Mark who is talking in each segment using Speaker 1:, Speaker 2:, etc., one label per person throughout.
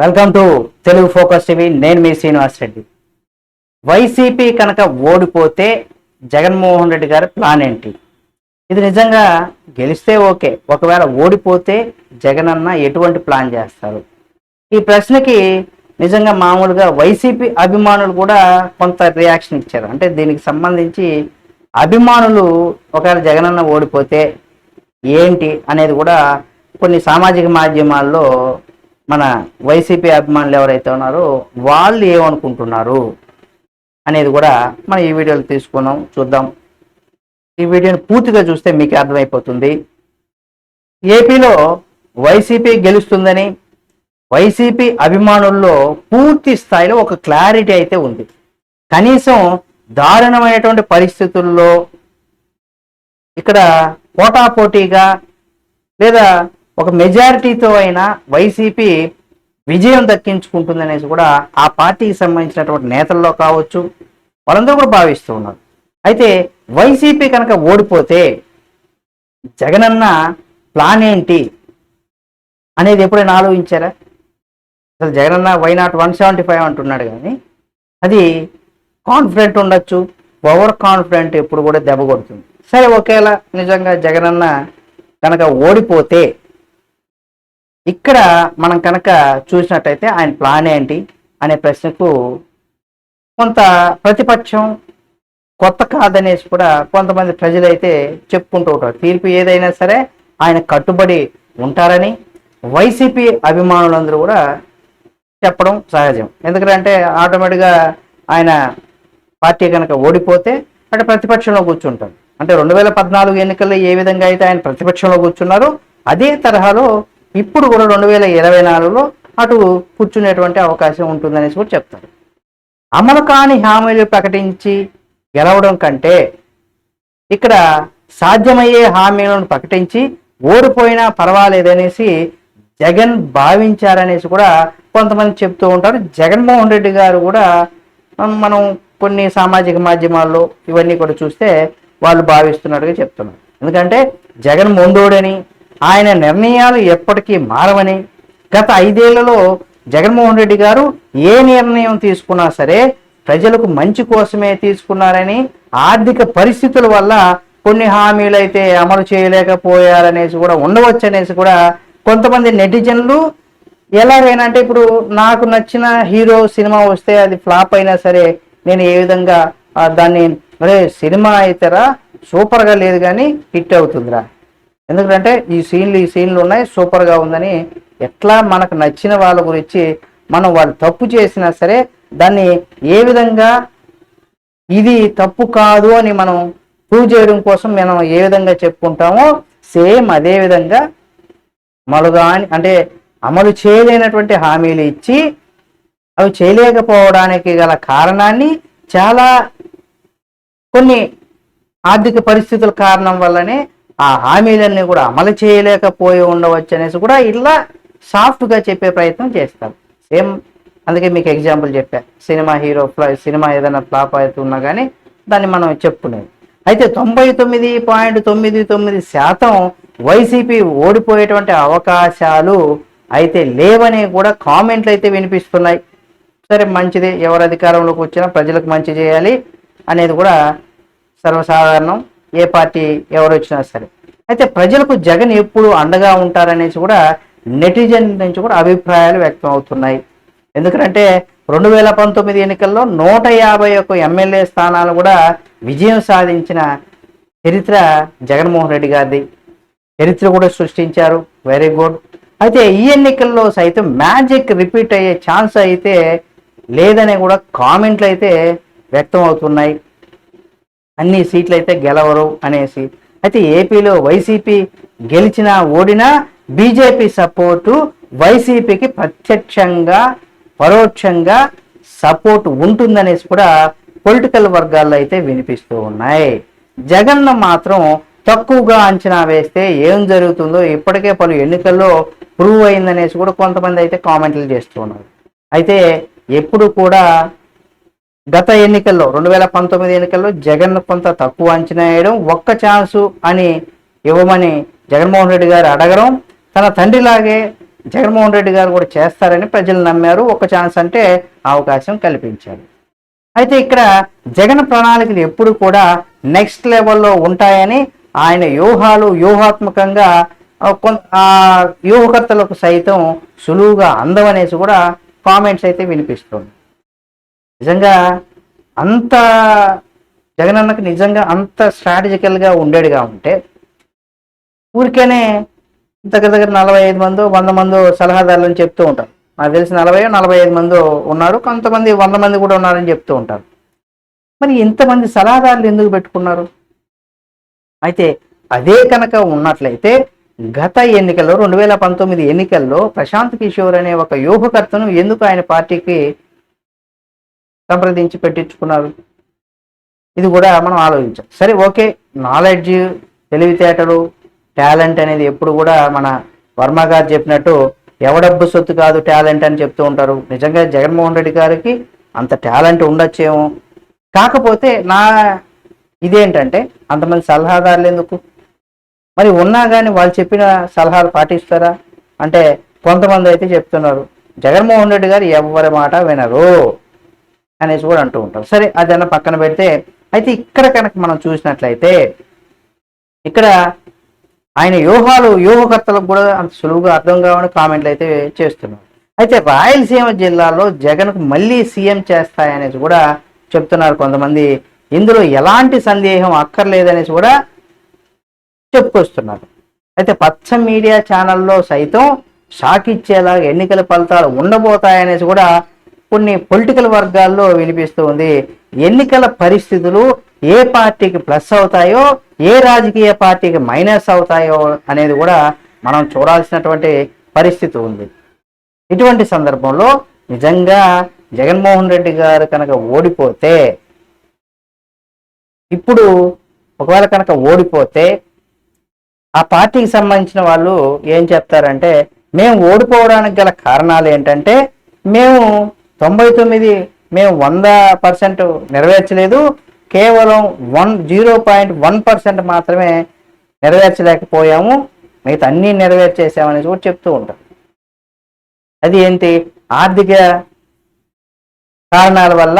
Speaker 1: Welcome to Telugu focus TV. నేను మీ Srinivas Reddy. YCP కనుక ఓడిపోతే జగన్మోహన్ రెడ్డి గారి ప్లాన్ ఏంటి? ఇది నిజంగా గెలిస్తే ఓకే, ఒకవేళ ఓడిపోతే జగన్ అన్న ఎటువంటి ప్లాన్ చేస్తారు? ఈ ప్రశ్నకి నిజంగా మామూలుగా వైసీపీ అభిమానులు కూడా కొంత రియాక్షన్ ఇచ్చారు. అంటే దీనికి సంబంధించి అభిమానులు ఒకవేళ జగన్ అన్న ఓడిపోతే ఏంటి అనేది కూడా కొన్ని సామాజిక మాధ్యమాల్లో మన వైసీపీ అభిమానులు ఎవరైతే ఉన్నారో వాళ్ళు ఏమనుకుంటున్నారు అనేది కూడా మనం ఈ వీడియోలో తీసుకున్నాం, చూద్దాం. ఈ వీడియోని పూర్తిగా చూస్తే మీకు అర్థమైపోతుంది. ఏపీలో వైసీపీ గెలుస్తుందని వైసీపీ అభిమానుల్లో పూర్తి స్థాయిలో ఒక క్లారిటీ అయితే ఉంది. కనీసం దారుణమైనటువంటి పరిస్థితుల్లో ఇక్కడ పోటాపోటీగా లేదా ఒక మెజారిటీతో అయినా వైసీపీ విజయం దక్కించుకుంటుందనేసి కూడా ఆ పార్టీకి సంబంధించినటువంటి నేతల్లో కావచ్చు వాళ్ళందరూ కూడా భావిస్తూ ఉన్నారు. అయితే వైసీపీ కనుక ఓడిపోతే జగనన్న ప్లాన్ ఏంటి అనేది ఎప్పుడైనా ఆలోచించారా? అసలు జగనన్న వైనాట్ 175 అంటున్నాడు, కానీ అది కాన్ఫిడెంట్ ఉండొచ్చు, ఓవర్ కాన్ఫిడెంట్ ఎప్పుడు కూడా దెబ్బ కొడుతుంది. సరే, ఒకేలా నిజంగా జగనన్న కనుక ఓడిపోతే ఇక్కడ మనం కనుక చూసినట్టయితే ఆయన ప్లాన్ ఏంటి అనే ప్రశ్నకు కొంత ప్రతిపక్షం కొత్త కాదనేసి కూడా కొంతమంది ప్రజలైతే చెప్పుకుంటూ ఉంటారు. తీర్పు ఏదైనా సరే ఆయన కట్టుబడి ఉంటారని వైసీపీ అభిమానులందరూ కూడా చెప్పడం సహజం. ఎందుకంటే ఆటోమేటిక్గా ఆయన పార్టీ కనుక ఓడిపోతే అంటే ప్రతిపక్షంలో కూర్చుంటారు. అంటే 2014 ఎన్నికల్లో ఏ విధంగా అయితే ఆయన ప్రతిపక్షంలో కూర్చున్నారో అదే తరహాలో ఇప్పుడు కూడా 2024లో అటు కూర్చునేటువంటి అవకాశం ఉంటుందనేసి కూడా చెప్తారు. అమలు కాని హామీలు ప్రకటించి గెలవడం కంటే ఇక్కడ సాధ్యమయ్యే హామీలను ప్రకటించి ఓడిపోయినా పర్వాలేదనేసి జగన్ భావించారనేసి కూడా కొంతమంది చెప్తూ ఉంటారు. జగన్మోహన్ రెడ్డి గారు కూడా మనం కొన్ని సామాజిక మాధ్యమాల్లో ఇవన్నీ కూడా చూస్తే వాళ్ళు భావిస్తున్నట్టుగా చెప్తున్నారు. ఎందుకంటే జగన్ మొండోడని, ఆయన నిర్ణయాలు ఎప్పటికీ మారవని, గత 5 ఏళ్లలో జగన్మోహన్ రెడ్డి గారు ఏ నిర్ణయం తీసుకున్నా సరే ప్రజలకు మంచి కోసమే తీసుకున్నారని, ఆర్థిక పరిస్థితుల వల్ల కొన్ని హామీలు అయితే అమలు చేయలేకపోయారనేసి కూడా ఉండవచ్చు అనేసి కూడా కొంతమంది నెటిజన్లు ఎలాగైనా అంటే ఇప్పుడు నాకు నచ్చిన హీరో సినిమా వస్తే అది ఫ్లాప్ అయినా సరే నేను ఏ విధంగా దాన్ని అరే సినిమా అయితేరా సూపర్గా లేదు కానీ హిట్ అవుతుందిరా, ఎందుకంటే ఈ సీన్లు ఉన్నాయి సూపర్గా ఉందని ఎట్లా మనకు నచ్చిన వాళ్ళ గురించి మనం వాళ్ళు తప్పు చేసినా సరే దాన్ని ఏ విధంగా ఇది తప్పు కాదు అని మనం ప్రూవ్ చేయడం కోసం మనం ఏ విధంగా చెప్పుకుంటామో సేమ్ అదే విధంగా అంటే అమలు చేయలేనటువంటి హామీలు ఇచ్చి అవి చేయలేకపోవడానికి గల కారణాన్ని చాలా కొన్ని ఆర్థిక పరిస్థితుల కారణం వల్లనే ఆ హామీలన్నీ కూడా అమలు చేయలేకపోయి ఉండవచ్చు అనేసి కూడా ఇలా సాఫ్ట్గా చెప్పే ప్రయత్నం చేస్తారు. సేమ్ అందుకే మీకు ఎగ్జాంపుల్ చెప్పా, సినిమా ఏదైనా ఫ్లాప్ అవుతున్నా కానీ దాన్ని మనం చెప్పుకునేది. అయితే 99.99% వైసీపీ ఓడిపోయేటువంటి అవకాశాలు అయితే లేవని కూడా కామెంట్లు అయితే వినిపిస్తున్నాయి. సరే మంచిది, ఎవరు అధికారంలోకి వచ్చినా ప్రజలకు మంచి చేయాలి అనేది కూడా సర్వసాధారణం, ఏ పార్టీ ఎవరు వచ్చినా సరే. అయితే ప్రజలకు జగన్ ఎప్పుడు అండగా ఉంటారనేసి కూడా నెటిజన్ నుంచి కూడా అభిప్రాయాలు వ్యక్తం అవుతున్నాయి. ఎందుకంటే 2019 ఎన్నికల్లో 151 ఎమ్మెల్యే స్థానాలు కూడా విజయం సాధించిన చరిత్ర జగన్మోహన్ రెడ్డి గారిది. చరిత్ర కూడా సృష్టించారు, వెరీ గుడ్. అయితే ఈ ఎన్నికల్లో సైతం మ్యాజిక్ రిపీట్ అయ్యే ఛాన్స్ అయితే లేదనే కూడా కామెంట్లు అయితే వ్యక్తం అవుతున్నాయి. అన్ని సీట్లు అయితే గెలవరు అనేసి. అయితే ఏపీలో వైసీపీ గెలిచినా ఓడినా బీజేపీ సపోర్టు వైసీపీకి ప్రత్యక్షంగా పరోక్షంగా సపోర్ట్ ఉంటుందనేసి కూడా పొలిటికల్ వర్గాల్లో అయితే వినిపిస్తూ ఉన్నాయి. జగన్ను మాత్రం తక్కువగా అంచనా వేస్తే ఏం జరుగుతుందో ఇప్పటికే పలు ఎన్నికల్లో ప్రూవ్ అయిందనేసి కూడా కొంతమంది అయితే కామెంట్లు చేస్తూ ఉన్నారు. అయితే ఎప్పుడు కూడా గత ఎన్నికల్లో 2019 ఎన్నికల్లో జగన్ కొంత తక్కువ అంచనా వేయడం, ఒక్క ఛాన్సు అని ఇవ్వమని జగన్మోహన్ రెడ్డి గారు అడగడం, తన తండ్రిలాగే జగన్మోహన్ రెడ్డి గారు కూడా చేస్తారని ప్రజలు నమ్మారు. ఒక ఛాన్స్ అంటే అవకాశం కల్పించారు. అయితే ఇక్కడ జగన్ ప్రణాళికలు ఎప్పుడు కూడా నెక్స్ట్ లెవెల్లో ఉంటాయని ఆయన వ్యూహాత్మకంగా వ్యూహకర్తలకు సైతం సులువుగా అందవనేసి కూడా కామెంట్స్ అయితే వినిపిస్తుంది. నిజంగా అంత జగనన్నకు నిజంగా అంత స్ట్రాటజికల్గా ఉండేడుగా ఉంటే ఊరికేనే దగ్గర 45 మందో 100 మందో సలహాదారులని చెప్తూ ఉంటారు. నాకు తెలిసి 40-45 మంది ఉన్నారు, కొంతమంది 100 మంది కూడా ఉన్నారని చెప్తూ ఉంటారు. మరి ఇంతమంది సలహాదారులు ఎందుకు పెట్టుకున్నారు? అయితే అదే కనుక ఉన్నట్లయితే గత ఎన్నికల్లో 2019 ఎన్నికల్లో ప్రశాంత్ కిషోర్ అనే ఒక వ్యూహకర్తను ఎందుకు ఆయన పార్టీకి సంప్రదించి పెట్టించుకున్నారు? ఇది కూడా మనం ఆలోచించాం. సరే, ఓకే, నాలెడ్జ్, తెలివితేటలు, టాలెంట్ అనేది ఎప్పుడు కూడా మన వర్మ గారు చెప్పినట్టు ఎవడబ్బు సొత్తు కాదు టాలెంట్ అని చెప్తూ ఉంటారు. నిజంగా జగన్మోహన్ రెడ్డి గారికి అంత టాలెంట్ ఉండొచ్చేమో. కాకపోతే ఇదేంటంటే అంతమంది సలహాదారులు ఎందుకు? మరి ఉన్నా కానీ వాళ్ళు చెప్పిన సలహాలు పాటిస్తారా అంటే కొంతమంది అయితే చెప్తున్నారు జగన్మోహన్ రెడ్డి గారు ఎవరి మాట వినరు అనేసి కూడా అంటూ ఉంటారు. సరే, అదన్నా పక్కన పెడితే, అయితే ఇక్కడ కనుక మనం చూసినట్లయితే ఇక్కడ ఆయన వ్యూహకర్తలకు కూడా అంత సులువుగా అర్థం కావని కామెంట్లు అయితే చేస్తున్నారు. అయితే రాయలసీమ జిల్లాలో జగన్కు మళ్ళీ సీఎం చేస్తాయనేసి కూడా చెప్తున్నారు కొంతమంది. ఇందులో ఎలాంటి సందేహం అక్కర్లేదనేసి కూడా చెప్పుకొస్తున్నారు. అయితే పచ్చ మీడియా ఛానల్లో సైతం షాక్ ఇచ్చేలాగా ఎన్నికల ఫలితాలు ఉండబోతాయనేసి కూడా కొన్ని పొలిటికల్ వర్గాల్లో వినిపిస్తూ ఉంది. ఎన్నికల పరిస్థితులు ఏ పార్టీకి ప్లస్ అవుతాయో, ఏ రాజకీయ పార్టీకి మైనస్ అవుతాయో అనేది కూడా మనం చూడాల్సినటువంటి పరిస్థితి ఉంది. ఇటువంటి సందర్భంలో నిజంగా జగన్మోహన్ రెడ్డి గారు కనుక ఓడిపోతే, ఇప్పుడు ఒకవేళ కనుక ఓడిపోతే ఆ పార్టీకి సంబంధించిన వాళ్ళు ఏం చెప్తారంటే, మేము ఓడిపోవడానికి గల కారణాలు ఏంటంటే మేము 100% నెరవేర్చలేదు, కేవలం 0.1% మాత్రమే నెరవేర్చలేకపోయాము, మిగతా అన్నీ నెరవేర్చేసామనేసి కూడా చెప్తూ ఉంటారు. అది ఏంటి? ఆర్థిక కారణాల వల్ల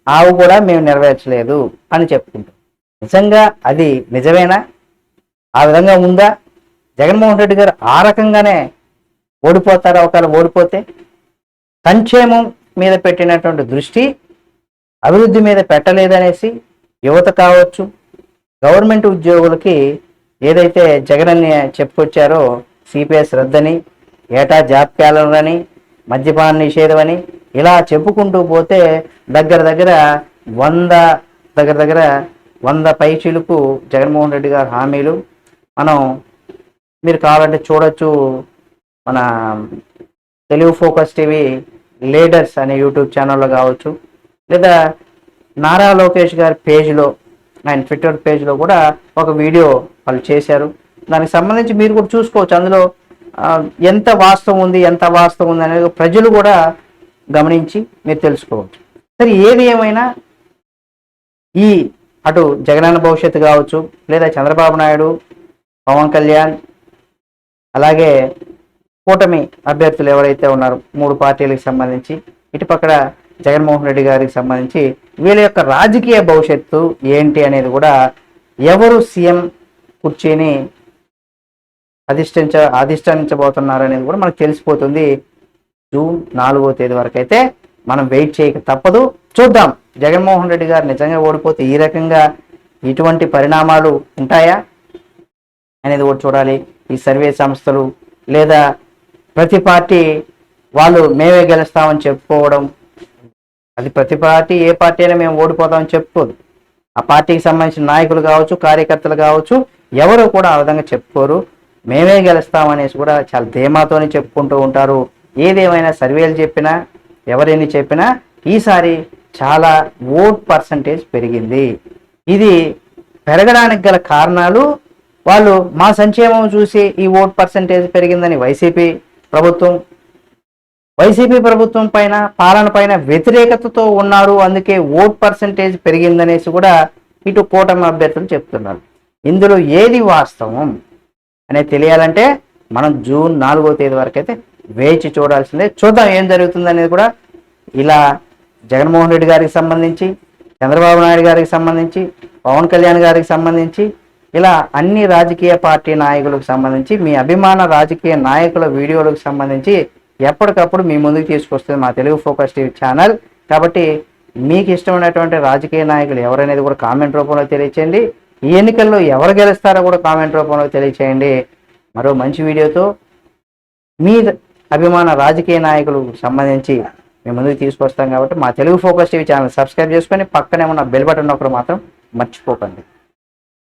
Speaker 1: ఆవు కూడా మేము నెరవేర్చలేదు అని చెప్పుకుంటాం. నిజంగా అది నిజమేనా? ఆ విధంగా ఉందా? జగన్మోహన్ రెడ్డి గారు ఆ రకంగానే ఓడిపోతారా? ఒకవేళ ఓడిపోతే సంక్షేమం మీద పెట్టినటువంటి దృష్టి అభివృద్ధి మీద పెట్టలేదనేసి యువత కావచ్చు, గవర్నమెంట్ ఉద్యోగులకి ఏదైతే జగన్ అని చెప్పుకొచ్చారో సిపిఎస్ రద్దని, ఏటా జాబ్ క్యాలెండర్, మద్యపాన నిషేధం అని ఇలా చెప్పుకుంటూ పోతే దగ్గర 100 పైచీలకు జగన్మోహన్ రెడ్డి గారు హామీలు మీరు కావాలంటే చూడొచ్చు. మన తెలుగు ఫోకస్ టీవీ లీడర్స్ అనే యూట్యూబ్ ఛానల్లో కావచ్చు, లేదా నారా లోకేష్ గారి పేజ్లో, ఆయన ట్విట్టర్ పేజ్లో కూడా ఒక వీడియో వాళ్ళు చేశారు. దానికి సంబంధించి మీరు కూడా చూసుకోవచ్చు. అందులో ఎంత వాస్తవం ఉంది అనేది ప్రజలు కూడా గమనించి మీరు తెలుసుకోవచ్చు. సరే, ఏది ఏమైనా అటు జగనన్న భవిష్యత్తు కావచ్చు, లేదా చంద్రబాబు నాయుడు, పవన్ కళ్యాణ్, అలాగే కూటమి అభ్యర్థులు ఎవరైతే ఉన్నారో 3 పార్టీలకు సంబంధించి, ఇటుపక్కల జగన్మోహన్ రెడ్డి గారికి సంబంధించి వీళ్ళ యొక్క రాజకీయ భవిష్యత్తు ఏంటి అనేది కూడా, ఎవరు సీఎం కుర్చీని అధిష్ఠించబోతున్నారు అనేది కూడా మనకు తెలిసిపోతుంది. జూన్ 4వ తేదీ వరకు అయితే మనం వెయిట్ చేయక తప్పదు. చూద్దాం, జగన్మోహన్ రెడ్డి గారు నిజంగా ఓడిపోతే ఈ రకంగా ఇటువంటి పరిణామాలు ఉంటాయా అనేది కూడా చూడాలి. ఈ సర్వే సంస్థలు లేదా ప్రతి పార్టీ వాళ్ళు మేమే గెలుస్తామని చెప్పుకోవడం, అది ప్రతి పార్టీ ఏ పార్టీ అయినా మేము ఓడిపోతామని చెప్పుకోదు. ఆ పార్టీకి సంబంధించిన నాయకులు కావచ్చు, కార్యకర్తలు కావచ్చు, ఎవరు కూడా ఆ విధంగా చెప్పుకోరు. మేమే గెలుస్తామనేసి కూడా చాలా ధీమాతోనే చెప్పుకుంటూ ఉంటారు. ఏదేమైనా సర్వేలు చెప్పినా, ఎవరైనా చెప్పినా ఈసారి చాలా ఓట్ పర్సంటేజ్ పెరిగింది. ఇది పెరగడానికి గల కారణాలు, వాళ్ళు మా సంక్షేమం చూసి ఈ ఓట్ పర్సంటేజ్ పెరిగిందని వైసీపీ ప్రభుత్వం పైన, పాలన పైన వ్యతిరేకతతో ఉన్నారు, అందుకే ఓట్ పర్సంటేజ్ పెరిగిందనేసి కూడా ఇటు కూటమి అభ్యర్థులు చెప్తున్నారు. ఇందులో ఏది వాస్తవం అనేది తెలియాలంటే మనం జూన్ 4వ తేదీ వరకు అయితే వేచి చూడాల్సిందే. చూద్దాం ఏం జరుగుతుంది అనేది కూడా. ఇలా జగన్మోహన్ రెడ్డి గారికి సంబంధించి, చంద్రబాబు నాయుడు గారికి సంబంధించి, పవన్ కళ్యాణ్ గారికి సంబంధించి, ఇలా అన్ని రాజకీయ పార్టీ నాయకులకు సంబంధించి, మీ అభిమాన రాజకీయ నాయకుల వీడియోలకు సంబంధించి ఎప్పటికప్పుడు మీ ముందుకు తీసుకొస్తుంది మా తెలుగు ఫోకస్ టీవీ ఛానల్. కాబట్టి మీకు ఇష్టమైనటువంటి రాజకీయ నాయకులు ఎవరనేది కూడా కామెంట్ రూపంలో తెలియచేయండి. ఈ ఎన్నికల్లో ఎవరు గెలుస్తారో కూడా కామెంట్ రూపంలో తెలియచేయండి. మరో మంచి వీడియోతో మీ అభిమాన రాజకీయ నాయకులకు సంబంధించి మేము ముందుకు తీసుకొస్తాం. కాబట్టి మా Telugu focus TV channel subscribe చేసుకొని పక్కనే ఉన్న బెల్ బటన్ ఒకరు మాత్రం మర్చిపోకండి.